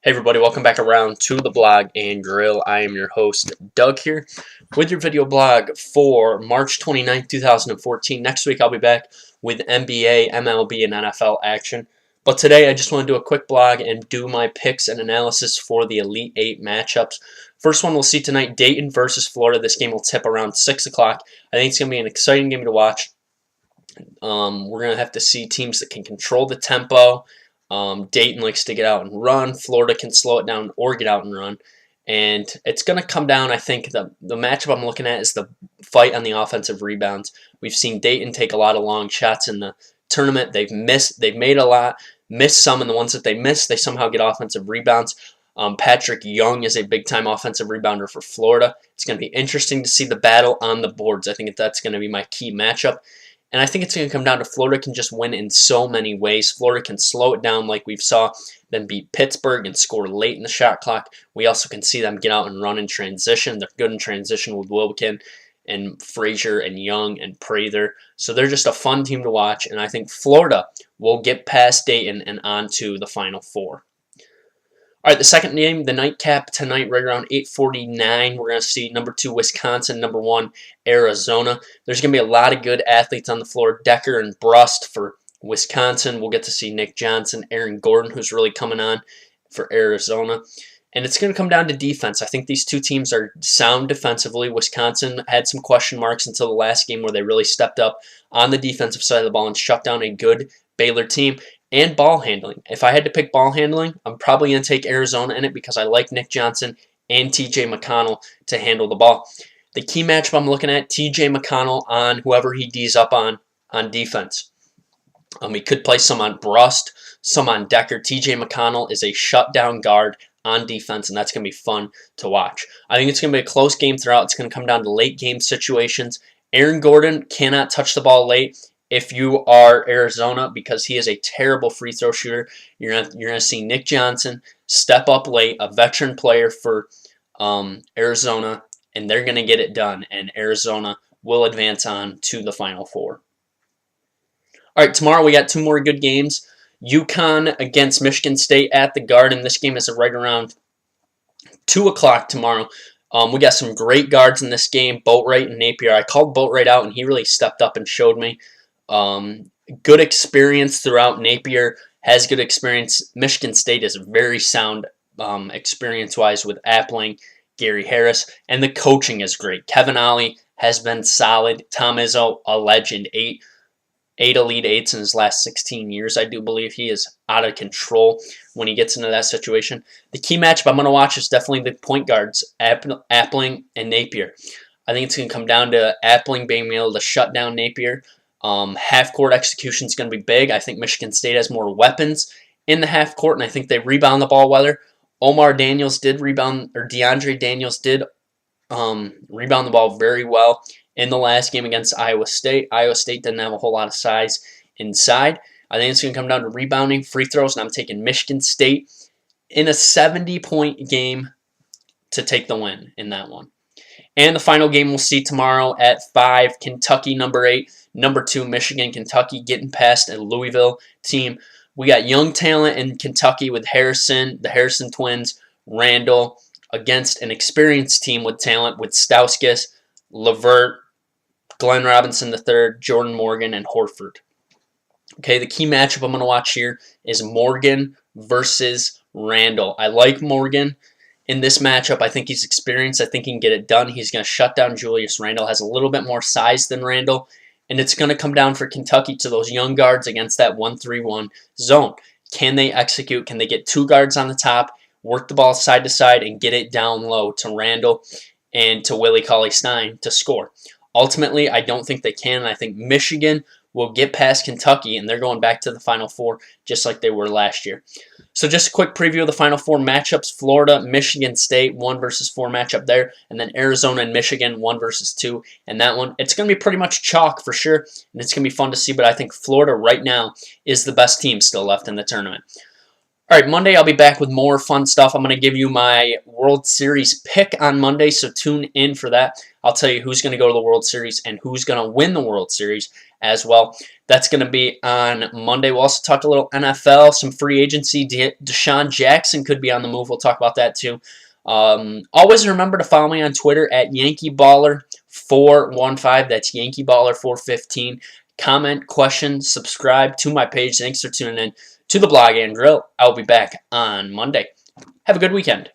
Hey everybody, welcome back around to the blog and grill. I am your host, Doug here, with your video blog for March 29th, 2014. Next week I'll be back with NBA, MLB, and NFL action. But today I just want to do a quick blog and do my picks and analysis for the Elite 8 matchups. First one we'll see tonight, Dayton versus Florida. This game will tip around 6 o'clock. I think it's going to be an exciting game to watch. We're going to have to see teams that can control the tempo. Dayton likes to get out and run. Florida can slow it down or get out and run. And it's going to come down, I think, the matchup I'm looking at is the fight on the offensive rebounds. We've seen Dayton take a lot of long shots in the tournament. They've made a lot, missed some, and the ones that they missed, they somehow get offensive rebounds. Patrick Young is a big-time offensive rebounder for Florida. It's going to be interesting to see the battle on the boards. I think that's going to be my key matchup. And I think it's going to come down to Florida can just win in so many ways. Florida can slow it down like we've saw them beat Pittsburgh and score late in the shot clock. We also can see them get out and run in transition. They're good in transition with Wilbekin and Frazier and Young and Prather. So they're just a fun team to watch. And I think Florida will get past Dayton and on to the Final Four. All right, the second game, the nightcap tonight, right around 8:49. We're going to see number 2 Wisconsin, number 1 Arizona. There's going to be a lot of good athletes on the floor. Decker and Brust for Wisconsin. We'll get to see Nick Johnson, Aaron Gordon, who's really coming on for Arizona. And it's going to come down to defense. I think these two teams are sound defensively. Wisconsin had some question marks until the last game where they really stepped up on the defensive side of the ball and shut down a good Baylor team. And ball handling. If I had to pick ball handling, I'm probably going to take Arizona in it because I like Nick Johnson and T.J. McConnell to handle the ball. The key matchup I'm looking at, T.J. McConnell on whoever he D's up on defense. He could play some on Brust, some on Decker. T.J. McConnell is a shutdown guard on defense, and that's going to be fun to watch. I think it's going to be a close game throughout. It's going to come down to late game situations. Aaron Gordon cannot touch the ball late if you are Arizona, because he is a terrible free throw shooter. You're gonna see Nick Johnson step up late, a veteran player for Arizona, and they're gonna get it done. And Arizona will advance on to the Final Four. All right, tomorrow we got 2 more good games. UConn against Michigan State at the Garden. This game is right around 2 o'clock tomorrow. We got some great guards in this game, Boatwright and Napier. I called Boatwright out, and he really stepped up and showed me. Good experience throughout. Napier has good experience. Michigan State is very sound experience-wise with Appling, Gary Harris, and the coaching is great. Kevin Ollie has been solid. Tom Izzo, a legend, 8 Elite 8s in his last 16 years. I do believe he is out of control when he gets into that situation. The key matchup I'm going to watch is definitely the point guards, Appling and Napier. I think it's going to come down to Appling being able to shut down Napier. Half-court execution is going to be big. I think Michigan State has more weapons in the half-court, and I think they rebound the ball better. Omar Daniels did rebound, or DeAndre Daniels did rebound the ball very well in the last game against Iowa State. Iowa State didn't have a whole lot of size inside. I think it's going to come down to rebounding, free throws, and I'm taking Michigan State in a 70-point game to take the win in that one. And the final game we'll see tomorrow at 5, Kentucky number 8, number 2 Michigan, Kentucky getting past a Louisville team. We got young talent in Kentucky with Harrison, the Harrison twins, Randall, against an experienced team with talent with Stauskas, LeVert, Glenn Robinson III, Jordan Morgan, and Horford. Okay, the key matchup I'm going to watch here is Morgan versus Randall. I like Morgan in this matchup. I think he's experienced. I think he can get it done. He's going to shut down Julius Randle. Has a little bit more size than Randall. And it's going to come down for Kentucky to those young guards against that 1-3-1 zone. Can they execute? Can they get 2 guards on the top, work the ball side to side, and get it down low to Randall and to Willie Cauley-Stein to score? Ultimately, I don't think they can. I think Michigan will get past Kentucky, and they're going back to the Final Four just like they were last year. So just a quick preview of the Final Four matchups. Florida, Michigan State, 1 versus 4 matchup there. And then Arizona and Michigan, 1 versus 2. And that one, it's going to be pretty much chalk for sure. And it's going to be fun to see. But I think Florida right now is the best team still left in the tournament. All right, Monday I'll be back with more fun stuff. I'm going to give you my World Series pick on Monday, so tune in for that. I'll tell you who's going to go to the World Series and who's going to win the World Series as well. That's going to be on Monday. We'll also talk a little NFL, some free agency. Deshaun Jackson could be on the move. We'll talk about that too. Always remember to follow me on Twitter at YankeeBaller415. That's YankeeBaller415. Comment, question, subscribe to my page. Thanks for tuning in to the Blog and Drill. I'll be back on Monday. Have a good weekend.